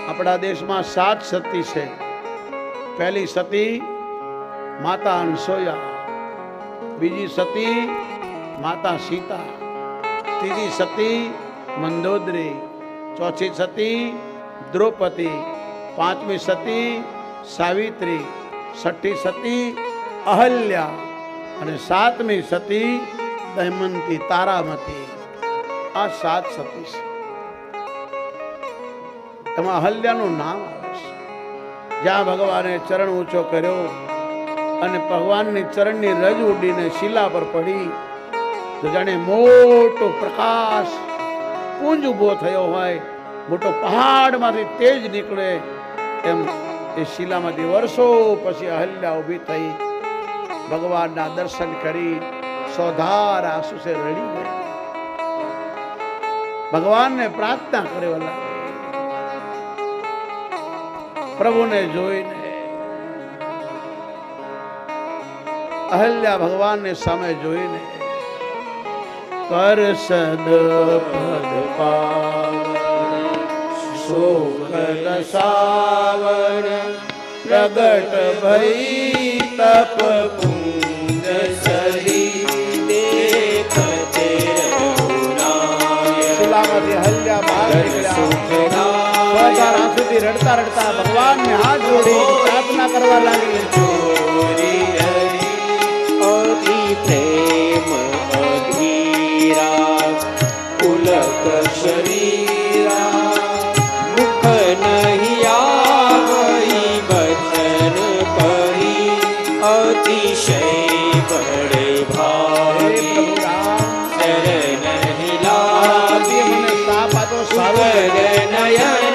આપણા દેશમાં 7 સતી છે. પહેલી સતી માતા અનસોયા, બીજી સતી માતા સીતા, ત્રીજી સતી મંદોદરી, ચોથી સતી દ્રૌપદી, પાંચમી સતી સાવિત્રી, છઠ્ઠી સતી અહલ્યા અને સાતમી સતી દમયંતી તારામતી. આ 7 સતી છે. એમાં અહલ્યાનું નામ આવે છે. જ્યાં ભગવાને ચરણ ઊંચો કર્યો અને ભગવાનની ચરણની રજ ઉડીને શિલા પર પડી તો જાણે મોટો પ્રકાશ પુંજ ઉભો થયો હોય, મોટો પહાડમાંથી તેજ નીકળે એમ એ શિલામાંથી વર્ષો પછી અહલ્યા ઊભી થઈ, ભગવાનના દર્શન કરી સોધાર આંસુ સે રડી ગઈ, ભગવાનને પ્રાર્થના કરે. પ્રભુને જોઈને અહલ્યા ભગવાનને સામે જોઈને કરસદ પદ પાવન શોકલ સાવર પ્રગટ ભઈ તપ પુંજ સરી દેખતે શિલામાંથી અહલ્યા બહાર નીકળ્યા. આંસુથી રડતા રડતા ભગવાનને હાથ જોડી પ્રાર્થના કરવા લાગી. પ્રેમ અધીરા પુલક શરીરા મુખ નહીં આવઈ વચન કહી અતિશય બળે ભાવી શરણ લાગી મને સાપ આતો સાગર નયન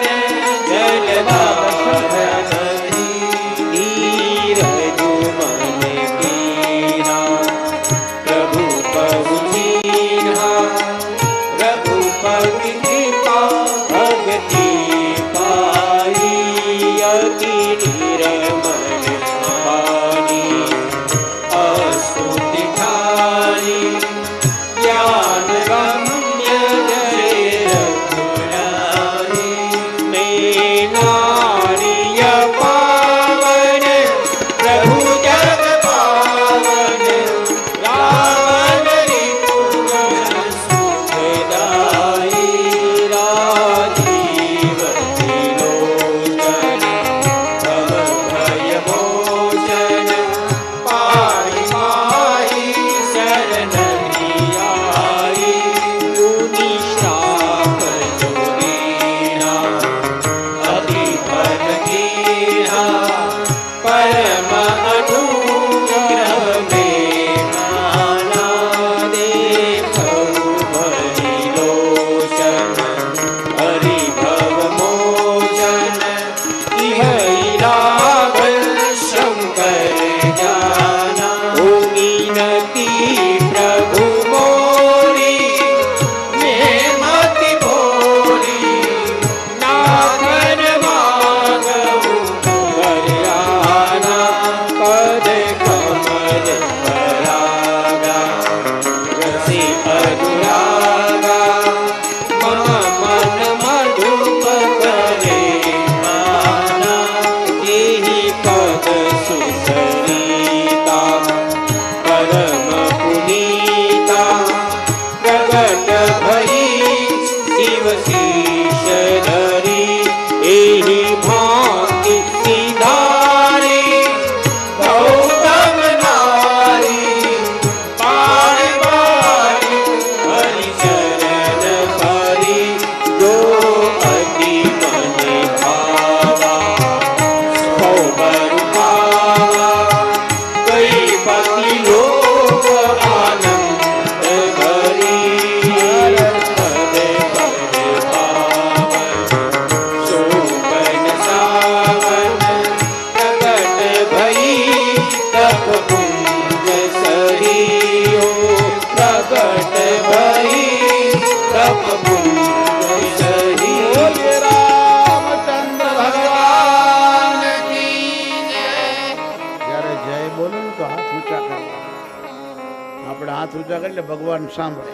હાથ ઊંચા કરી એટલે ભગવાન સાંભળે.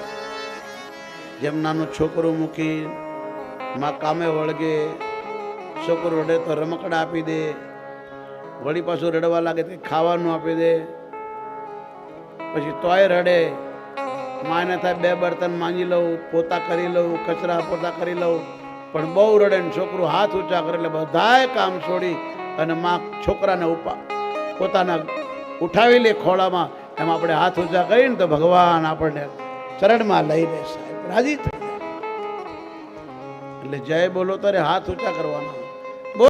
જેમ નાનું છોકરું મૂકી માં કામે વળગે છોકરું રડે તો રમકડા આપી દે, વળી પાછું રડવા લાગે તો ખાવાનું આપી દે, પછી તોય રડે, માને થાય 2 બર્તન માંજી લઉં, પોતા કરી લઉં, કચરા પોતા કરી લઉં, પણ બહુ રડે ને છોકરું હાથ ઊંચા કરે એટલે બધાય કામ છોડી અને માં છોકરાને પોતાના ઉઠાવી લે ખોળામાં. એમ આપણે હાથ ઊંચા કરીને તો ભગવાન આપણને ચરણમાં લઈ લે, સાહેબ રાજી થઈ જાય. એટલે જય બોલો ત્યારે હાથ ઊંચા કરવાના.